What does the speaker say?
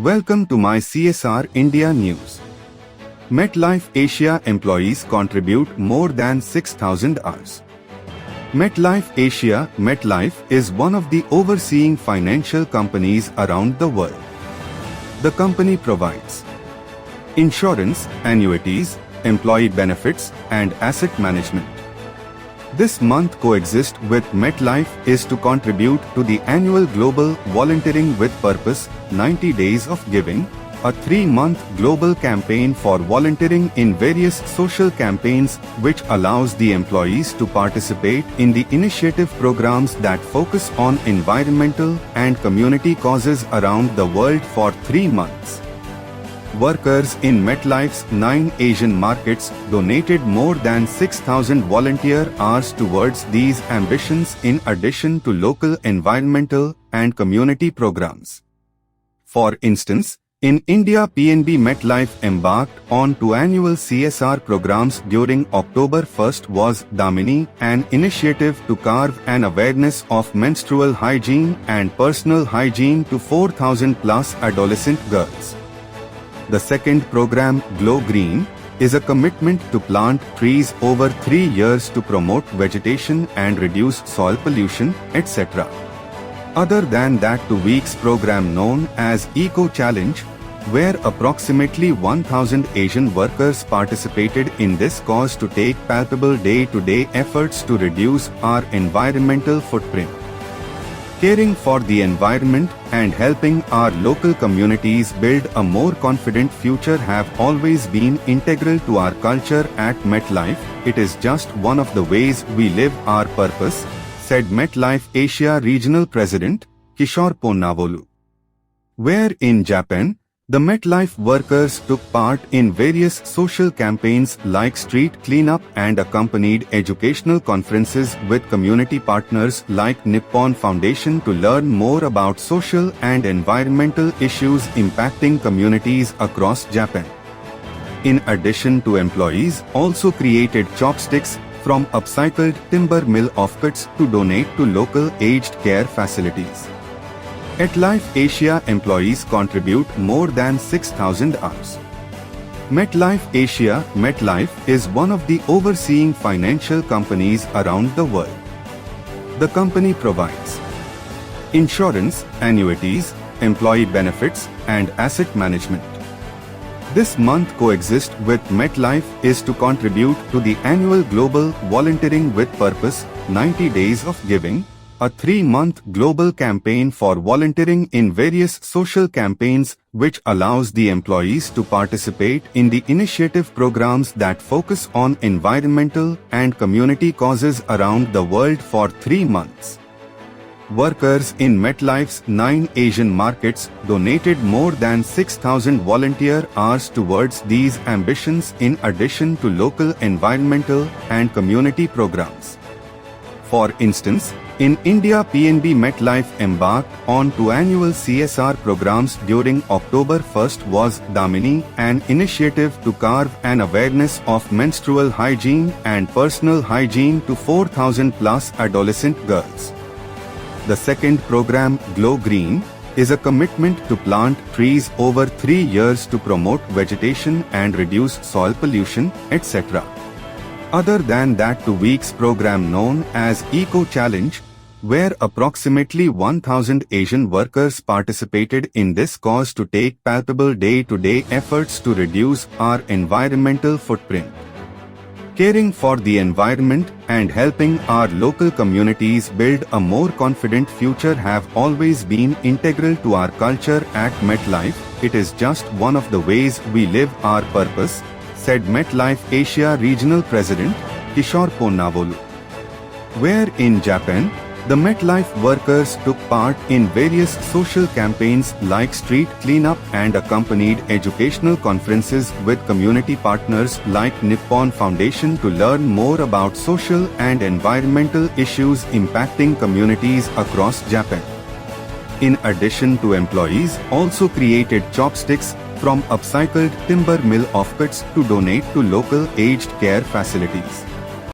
Welcome to my CSR India News. MetLife Asia employees contribute more than 6,000 hours. MetLife Asia MetLife is one of the overseeing financial companies around the world. The company provides insurance, annuities, employee benefits, and asset management. This month coexist with MetLife is to contribute to the annual Global Volunteering with Purpose 90 Days of Giving, a 3-month global campaign for volunteering in various social campaigns which allows the employees to participate in the initiative programs that focus on environmental and community causes around the world for 3 months. Workers in MetLife's 9 Asian markets donated more than 6,000 volunteer hours towards these ambitions in addition to local environmental and community programs. For instance, in India, PNB MetLife embarked on 2 annual CSR programs during October 1st was Damini, an initiative to carve an awareness of menstrual hygiene and personal hygiene to 4,000 plus adolescent girls. The second program, Glow Green, is a commitment to plant trees over 3 years to promote vegetation and reduce soil pollution, etc. Other than that, 2 weeks program known as Eco Challenge, where approximately 1,000 Asian workers participated in this cause to take palpable day-to-day efforts to reduce our environmental footprint. Caring for the environment and helping our local communities build a more confident future have always been integral to our culture at MetLife. It is just one of the ways we live our purpose, said MetLife Asia Regional President Kishore Ponnavolu. Where in Japan, the MetLife workers took part in various social campaigns like street cleanup and accompanied educational conferences with community partners like Nippon Foundation to learn more about social and environmental issues impacting communities across Japan. In addition to employees, also created chopsticks from upcycled timber mill offcuts to donate to local aged care facilities. MetLife Asia employees contribute more than 6,000 hours. MetLife Asia MetLife is one of the overseeing financial companies around the world. The company provides insurance, annuities, employee benefits, and asset management. This month coexist with MetLife is to contribute to the annual Global Volunteering with Purpose 90 Days of Giving, a 3-month global campaign for volunteering in various social campaigns which allows the employees to participate in the initiative programs that focus on environmental and community causes around the world for 3 months. Workers in MetLife's 9 Asian markets donated more than 6,000 volunteer hours towards these ambitions in addition to local environmental and community programs. For instance, in India, PNB MetLife embarked on 2 annual CSR programs during October 1st was Damini, an initiative to carve an awareness of menstrual hygiene and personal hygiene to 4,000 plus adolescent girls. The second program, Glow Green, is a commitment to plant trees over 3 years to promote vegetation and reduce soil pollution, etc. Other than that, 2 weeks program known as Eco Challenge, where approximately 1,000 Asian workers participated in this cause to take palpable day-to-day efforts to reduce our environmental footprint. Caring for the environment and helping our local communities build a more confident future have always been integral to our culture at MetLife. It is just one of the ways we live our purpose, said MetLife Asia Regional President Kishore Ponnavolu. Where in Japan, the MetLife workers took part in various social campaigns like street cleanup and accompanied educational conferences with community partners like Nippon Foundation to learn more about social and environmental issues impacting communities across Japan. In addition to employees, also created chopsticks from upcycled timber mill offcuts to donate to local aged care facilities.